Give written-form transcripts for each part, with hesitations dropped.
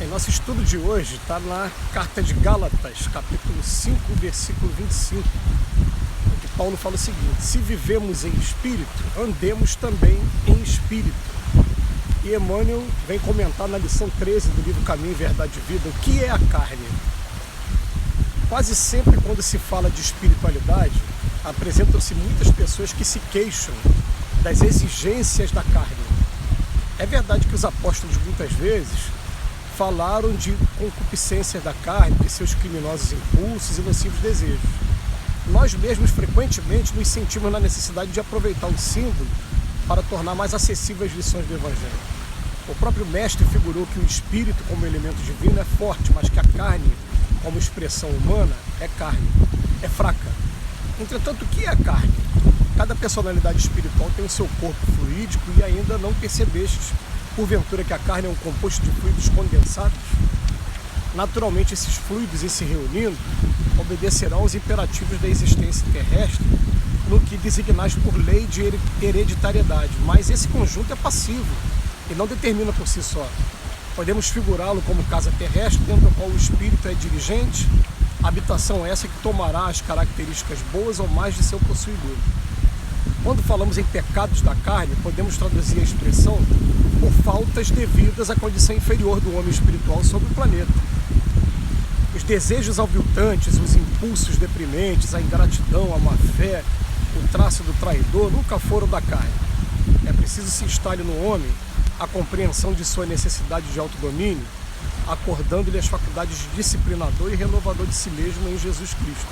Em nosso estudo de hoje está na carta de Gálatas, capítulo 5, versículo 25, em que Paulo fala o seguinte: se vivemos em espírito, andemos também em espírito. E Emmanuel vem comentar na lição 13 do livro Caminho, Verdade e Vida, o que é a carne. Quase sempre quando se fala de espiritualidade, apresentam-se muitas pessoas que se queixam das exigências da carne. É verdade que os apóstolos muitas vezes falaram de concupiscência da carne, de seus criminosos impulsos e nocivos desejos. Nós mesmos frequentemente nos sentimos na necessidade de aproveitar o símbolo para tornar mais acessíveis as lições do Evangelho. O próprio mestre figurou que o espírito como elemento divino é forte, mas que a carne, como expressão humana, é carne, é fraca. Entretanto, o que é a carne? Cada personalidade espiritual tem o seu corpo fluídico e ainda não percebestes, porventura, que a carne é um composto de fluidos condensados? Naturalmente, esses fluidos, em se reunindo, obedecerão aos imperativos da existência terrestre, no que designais por lei de hereditariedade, mas esse conjunto é passivo e não determina por si só. Podemos figurá-lo como casa terrestre, dentro da qual o espírito é dirigente, habitação essa que tomará as características boas ou mais de seu possuidor. Quando falamos em pecados da carne, podemos traduzir a expressão por faltas devidas à condição inferior do homem espiritual sobre o planeta. Os desejos aviltantes, os impulsos deprimentes, a ingratidão, a má-fé, o traço do traidor nunca foram da carne. É preciso se instale no homem a compreensão de sua necessidade de autodomínio, acordando-lhe as faculdades de disciplinador e renovador de si mesmo em Jesus Cristo.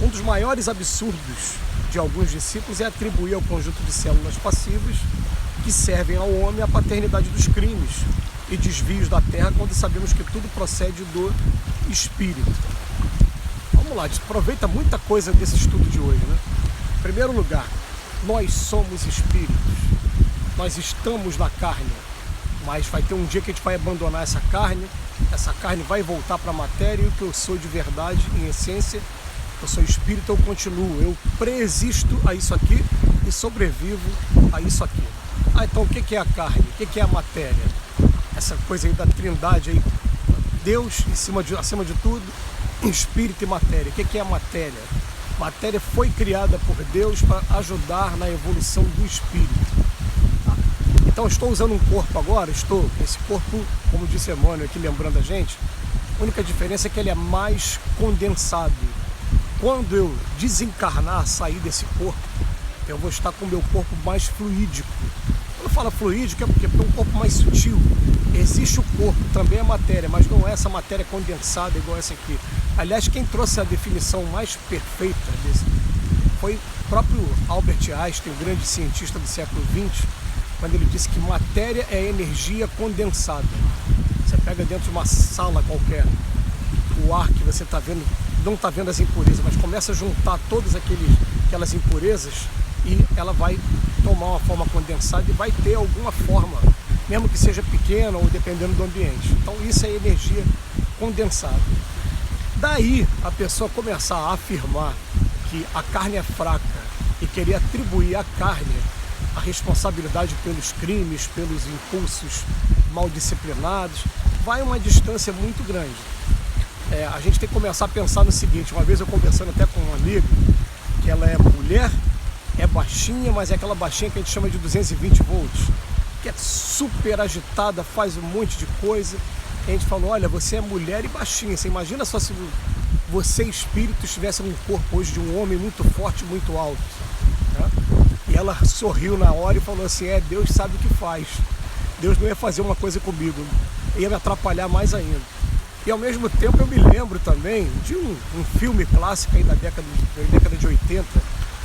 Um dos maiores absurdos de alguns discípulos é atribuir ao conjunto de células passivas que servem ao homem a paternidade dos crimes e desvios da terra, quando sabemos que tudo procede do espírito. Vamos lá, aproveita muita coisa desse estudo de hoje, né? Em primeiro lugar, nós somos espíritos, nós estamos na carne, mas vai ter um dia que a gente vai abandonar essa carne vai voltar para a matéria, e o que eu sou de verdade, em essência, eu sou espírito, eu continuo, eu preexisto a isso aqui e sobrevivo a isso aqui. Então o que é a carne? O que é a matéria? Essa coisa aí da trindade aí, Deus acima de tudo, espírito e matéria. O que é a matéria? Matéria foi criada por Deus para ajudar na evolução do espírito. Então estou usando um corpo agora, esse corpo, como disse Emmanuel aqui lembrando a gente, a única diferença é que ele é mais condensado. Quando eu desencarnar, sair desse corpo, eu vou estar com o meu corpo mais fluídico. Quando fala fluídico é porque é um corpo mais sutil. Existe o corpo, também é matéria, mas não é essa matéria condensada igual essa aqui. Aliás, quem trouxe a definição mais perfeita desse foi o próprio Albert Einstein, o grande cientista do século XX, quando ele disse que matéria é energia condensada. Você pega dentro de uma sala qualquer, o ar que você está vendo, não está vendo as impurezas, mas começa a juntar todas aquelas impurezas e ela vai tomar uma forma condensada e vai ter alguma forma, mesmo que seja pequena ou dependendo do ambiente. Então isso é energia condensada. Daí a pessoa começar a afirmar que a carne é fraca e querer atribuir à carne a responsabilidade pelos crimes, pelos impulsos mal disciplinados, vai uma distância muito grande. A gente tem que começar a pensar no seguinte: uma vez eu conversando até com um amigo, que ela é mulher, é baixinha, mas é aquela baixinha que a gente chama de 220 volts, que é super agitada, faz um monte de coisa. E a gente falou: olha, você é mulher e baixinha, você imagina só se você, espírito, estivesse num corpo hoje de um homem muito forte, muito alto, né? E ela sorriu na hora e falou assim: Deus sabe o que faz, Deus não ia fazer uma coisa comigo, ia me atrapalhar mais ainda. E ao mesmo tempo eu me lembro também de um filme clássico aí da década de 80,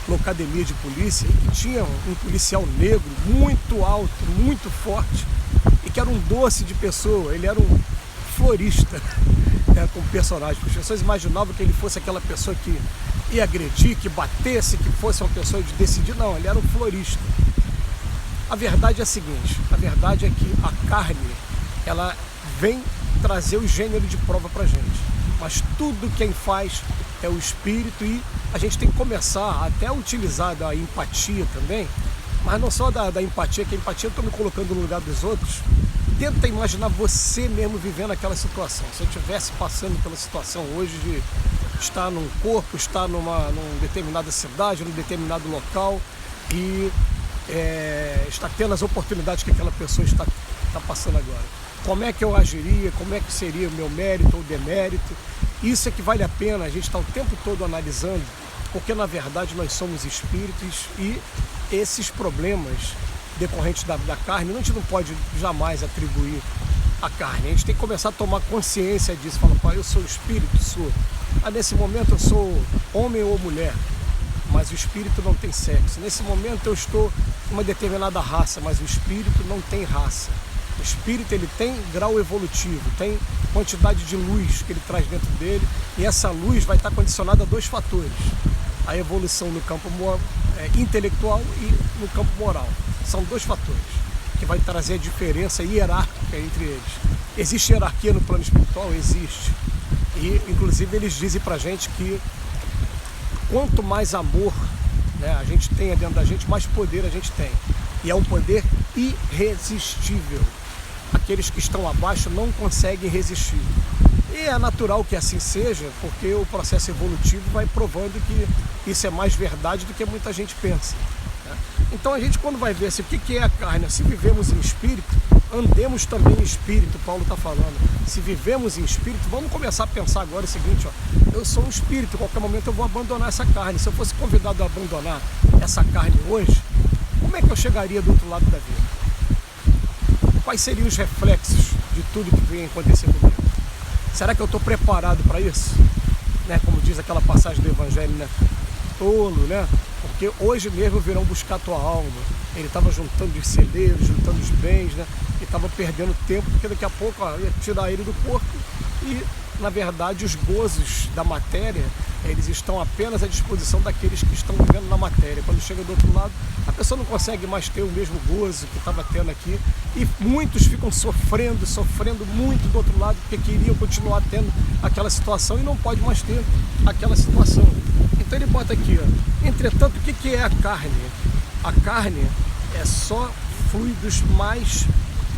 Loucademia de Polícia, que tinha um policial negro muito alto, muito forte, e que era um doce de pessoa, ele era um florista, como personagem. As pessoas imaginavam que ele fosse aquela pessoa que ia agredir, que batesse, que fosse uma pessoa de decidir. Não, ele era um florista. A verdade é a seguinte: a verdade é que a carne, ela vem trazer o gênero de prova pra gente, mas tudo quem faz é o espírito, e a gente tem que começar até a utilizar da empatia também, mas não só da empatia, que a empatia eu estou me colocando no lugar dos outros, tenta imaginar você mesmo vivendo aquela situação. Se eu estivesse passando pela situação hoje de estar num corpo, estar numa determinada cidade, num determinado local e está tendo as oportunidades que aquela pessoa está passando agora. Como é que eu agiria, como é que seria o meu mérito ou demérito? Isso é que vale a pena a gente estar o tempo todo analisando, porque na verdade nós somos espíritos e esses problemas decorrentes da carne, a gente não pode jamais atribuir à carne. A gente tem que começar a tomar consciência disso. Fala, pô, eu sou espírito, sou. Nesse momento eu sou homem ou mulher, mas o espírito não tem sexo. Nesse momento eu estou em uma determinada raça, mas o espírito não tem raça. O espírito ele tem grau evolutivo, tem quantidade de luz que ele traz dentro dele, e essa luz vai estar condicionada a dois fatores: a evolução no campo intelectual e no campo moral. São dois fatores que vai trazer a diferença hierárquica entre eles. Existe hierarquia no plano espiritual? Existe. E inclusive eles dizem pra gente que quanto mais amor, né, a gente tem dentro da gente, mais poder a gente tem. E é um poder irresistível. Aqueles que estão abaixo não conseguem resistir. E é natural que assim seja, porque o processo evolutivo vai provando que isso é mais verdade do que muita gente pensa, né? Então a gente, quando vai ver assim, o que é a carne, se vivemos em espírito, andemos também em espírito, Paulo está falando. Se vivemos em espírito, vamos começar a pensar agora o seguinte, ó, eu sou um espírito, em qualquer momento eu vou abandonar essa carne. Se eu fosse convidado a abandonar essa carne hoje, como é que eu chegaria do outro lado da vida? Quais seriam os reflexos de tudo que vem acontecer comigo? Será que eu estou preparado para isso? Né? Como diz aquela passagem do Evangelho, né? Tolo, né? Porque hoje mesmo virão buscar a tua alma. Ele estava juntando os celeiros, juntando os bens, né? E estava perdendo tempo, porque daqui a pouco ia tirar ele do corpo. E, na verdade, os gozos da matéria, eles estão apenas à disposição daqueles que estão vivendo na matéria. Quando chega do outro lado, a pessoa não consegue mais ter o mesmo gozo que estava tendo aqui. E muitos ficam sofrendo muito do outro lado, porque queriam continuar tendo aquela situação e não pode mais ter aquela situação. Então ele bota aqui, ó, entretanto, o que é a carne? A carne é só fluidos mais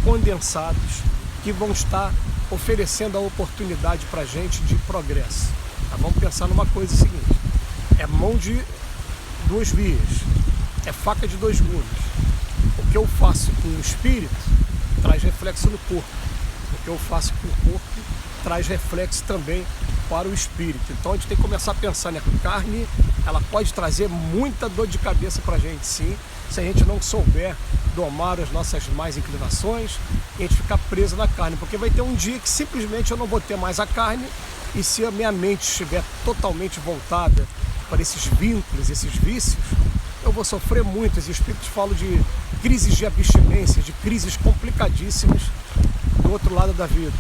condensados que vão estar oferecendo a oportunidade para a gente de progresso. Tá? Vamos pensar numa coisa seguinte: é mão de duas vias, é faca de dois gumes. O que eu faço com o espírito traz reflexo no corpo. O que eu faço com o corpo traz reflexo também para o espírito. Então a gente tem que começar a pensar, né? A carne, ela pode trazer muita dor de cabeça para a gente, sim, se a gente não souber domar as nossas más inclinações e a gente ficar preso na carne, porque vai ter um dia que simplesmente eu não vou ter mais a carne, e se a minha mente estiver totalmente voltada para esses vínculos, esses vícios, eu vou sofrer muito. Os espíritos falam de crises de abstinência, de crises complicadíssimas do outro lado da vida.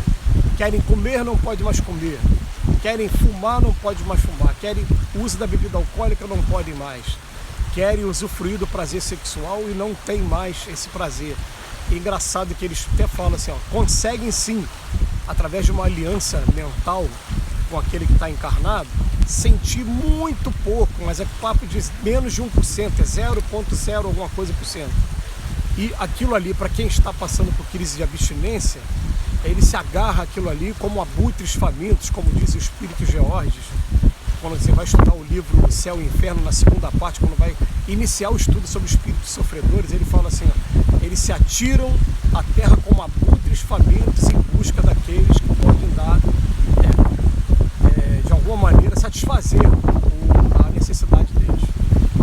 Querem comer, não pode mais comer. Querem fumar, não pode mais fumar. Querem o uso da bebida alcoólica, não podem mais. Querem usufruir do prazer sexual e não tem mais esse prazer. É engraçado que eles até falam assim, ó, conseguem sim, através de uma aliança mental com aquele que está encarnado, sentir muito pouco, mas é papo de menos de 1%, é 0,0 alguma coisa por cento. E aquilo ali, para quem está passando por crise de abstinência, ele se agarra aquilo ali como abutres famintos, como diz o Espírito Georges. Quando você vai estudar o livro Céu e Inferno, na segunda parte, quando vai iniciar o estudo sobre espíritos sofredores, ele fala assim, ó, eles se atiram à terra como abutres famintos em busca daqueles que podem dar, de alguma maneira, satisfazer a necessidade deles.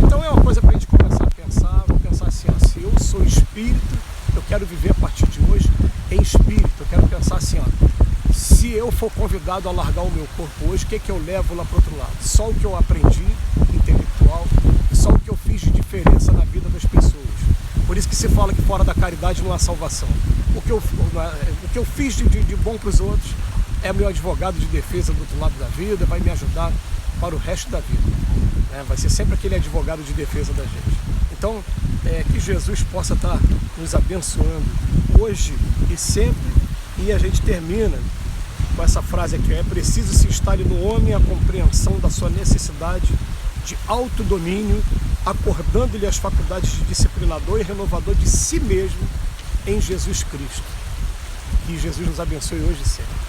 Então é uma coisa para a gente começar a pensar, vou pensar assim, ó, se eu sou espírito, eu quero viver a partir de hoje em espírito. Eu quero pensar assim, ó, se eu for convidado a largar o meu corpo hoje, o que eu levo lá para o outro lado? Só o que eu aprendi, intelectual, só o que eu fiz de diferença na vida das pessoas. Por isso que se fala que fora da caridade não há salvação. O que eu fiz de bom para os outros é meu advogado de defesa do outro lado da vida, vai me ajudar para o resto da vida, né? Vai ser sempre aquele advogado de defesa da gente. Então, que Jesus possa estar nos abençoando hoje e sempre. E a gente termina com essa frase aqui: é preciso se instale no homem a compreensão da sua necessidade de autodomínio, acordando-lhe as faculdades de disciplinador e renovador de si mesmo em Jesus Cristo. Que Jesus nos abençoe hoje e sempre.